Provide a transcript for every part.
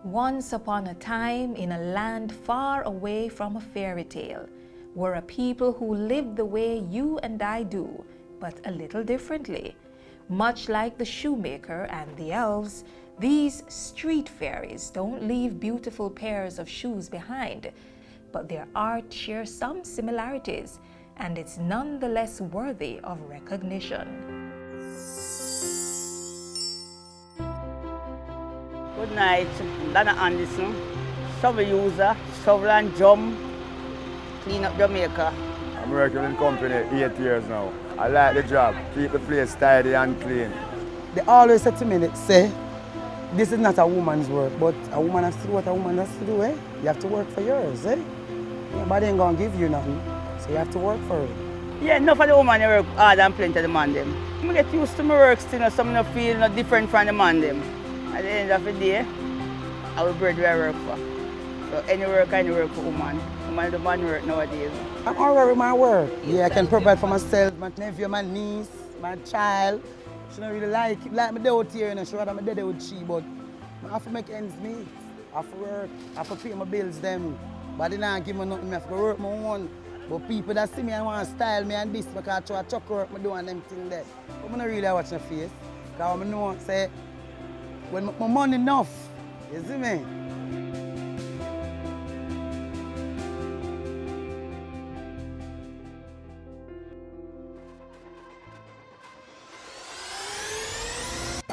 Once upon a time, in a land far away from a fairy tale, were a people who lived the way you and I do, but a little differently. Much like the shoemaker and the elves, these street fairies don't leave beautiful pairs of shoes behind, but their art shares some similarities, and it's nonetheless worthy of recognition. Good night, Dana Anderson, shovel user, shovel and jump, clean up Jamaica. I'm working in the company 8 years now. I like the job, keep the place tidy and clean. They always say to me, say, this is not a woman's work, but a woman has to do what a woman has to do, eh? You have to work for yours, eh? Nobody ain't gonna give you nothing, so you have to work for it. Yeah, enough of the woman they work hard and plenty of the man them. I get used to my work still, and some of feel not different from the man them. At the end of the day, I will bread where I work for. So any work for woman. Woman the man work nowadays. I'm all right with my work. Yeah, I can provide for myself, my nephew, my niece, my child. She don't really like me day out here, you know. She rather me day with she, but I have to make ends meet. I have to work, I have to pay my bills them. But they don't give me nothing, I have to work my own. But people that see me and want to style me and this, because I try to chuck work I do and them things there. But I don't really watch my face. Because I know, say, when my money enough, you see me?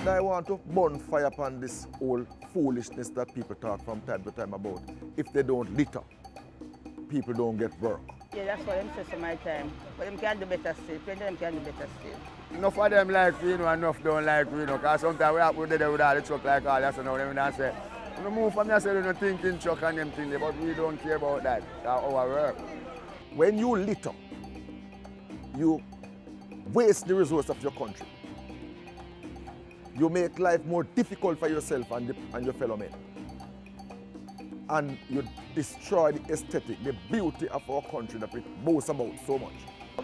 I want to burn fire upon this whole foolishness that people talk from time to time about. If they don't litter, people don't get work. Yeah, that's what them say for my time. But them can do better still. Plenty of them can do better still. Enough of them like we, enough don't like we, because sometimes we have to do with all the truck like all that, so now them don't say, we move from there, say, we don't thinking truck and them things, but we don't care about that. That's our work. When you litter, you waste the resource of your country. You make life more difficult for yourself and your fellow men. And you destroy the aesthetic, the beauty of our country that we boast about so much.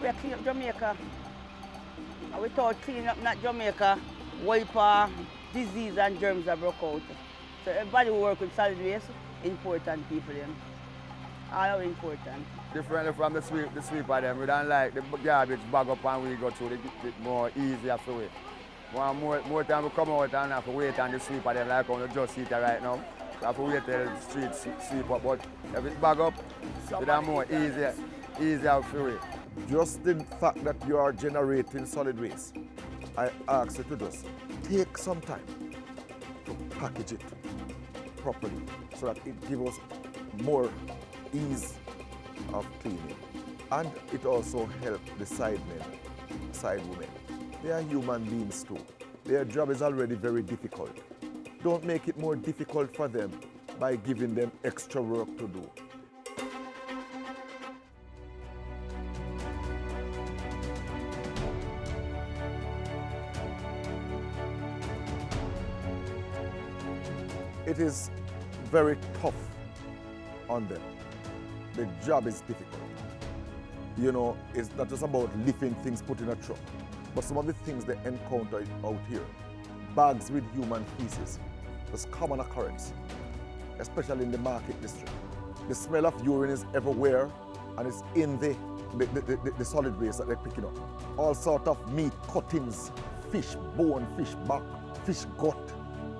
We are cleaning up Jamaica. And without cleaning up not Jamaica, wiper, disease and germs are broke out. So everybody who work with solid waste, important people. All are important. Differently from the sweeper them, we don't like the garbage bag up and we go through it more easier for it. More time we come out and have to wait on the sweeper them like on the just seat right now. We have to wait till the street sweep up, but if it's bag up, it's more easier for it. Just the fact that you are generating solid waste, I ask you to just take some time to package it properly so that it gives us more ease of cleaning. And it also helps the side women. They are human beings too. Their job is already very difficult. Don't make it more difficult for them by giving them extra work to do. It is very tough on them. The job is difficult. You know, it's not just about lifting things put in a truck, but some of the things they encounter out here. Bags with human feces. That's common occurrence, especially in the market district. The smell of urine is everywhere, and it's in the solid waste that they're picking up. All sorts of meat cuttings, fish bone, fish back, fish gut,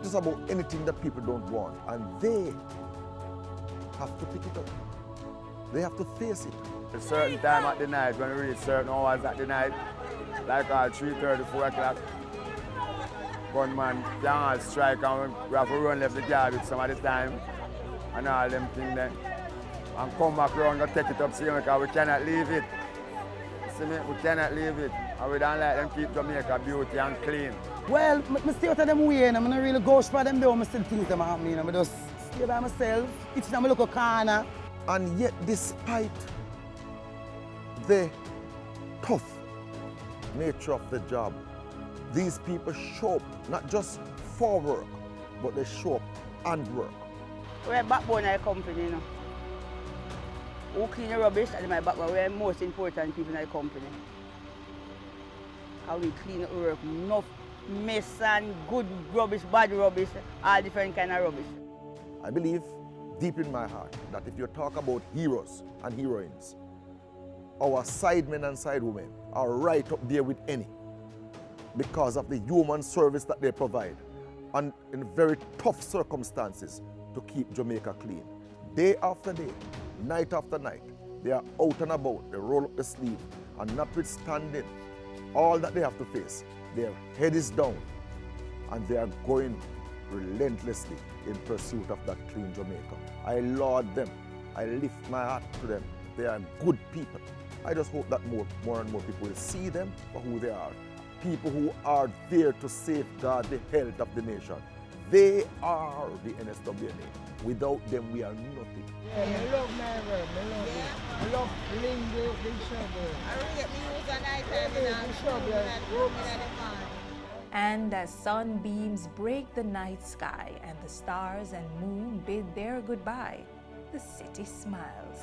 just about anything that people don't want. And they have to pick it up. They have to face it. A certain time at the night, when we reach certain hours at the night, like 3:30, 4 o'clock, gunman can strike and we have to run left the garbage some of the time and all them things then. And come back around and take it up, see, because we cannot leave it. See me, we cannot leave it. And we don't like them keep Jamaica beauty and clean. Well, I stay out of them way, and I'm not really go for them though, I still think them happen, I just stay by myself, each time I look a corner. And yet, despite the tough nature of the job, these people show up not just for work, but they show up and work. We're backbone of the company, you know. Who clean the rubbish and my backbone, we're the most important people in the company. How we clean the work, enough mess and good rubbish, bad rubbish, all different kind of rubbish. I believe deep in my heart that if you talk about heroes and heroines, our sidemen and sidewomen are right up there with any because of the human service that they provide and in very tough circumstances to keep Jamaica clean. Day after day, night after night, they are out and about, they roll up the sleeve, and notwithstanding all that they have to face, their head is down and they are going relentlessly in pursuit of that clean Jamaica. I laud them, I lift my hat to them. They are good people. I just hope that more and more people will see them for who they are. People who are there to safeguard the health of the nation. They are the NSWNA. Without them, we are nothing. Yeah, I love my work. I love it. I love playing the shovel. I really get me use at night time and The shovel. And as sunbeams break the night sky and the stars and moon bid their goodbye, the city smiles.